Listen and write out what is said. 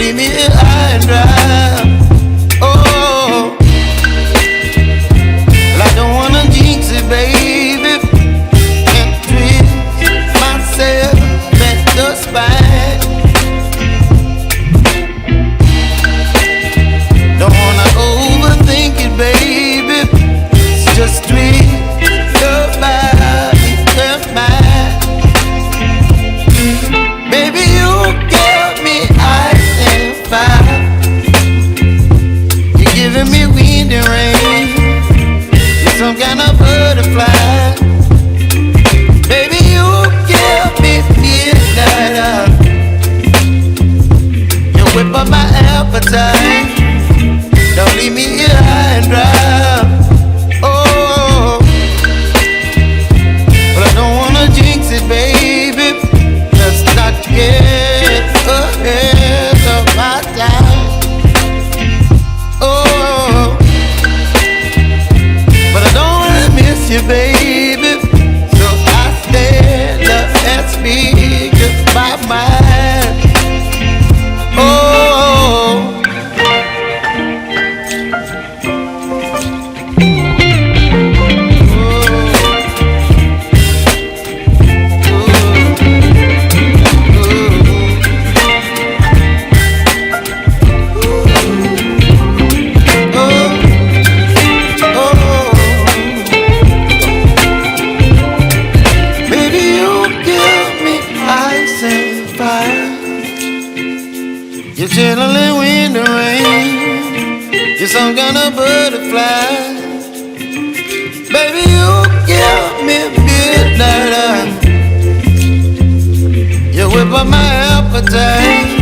leave me here high and dry. Oh, well, I don't wanna jinx it, baby, and twist myself at the spine. Don't wanna overthink it, baby. It's just twist your body, your mind. Baby, you give me ice and fire. You're giving me wind and rain. You're some kind of butterfly. Baby, you give me midnight. You whip up my appetite. Don't leave me here high and dry. Oh, but I don't wanna jinx it, baby. Let's not get ahead of my time. Oh, but I don't wanna miss you, baby. So I stand up and speak my mind. Oh. You're chilling wind and rain. You're some kind of butterfly. Baby, you give me midnight. You whip up my appetite.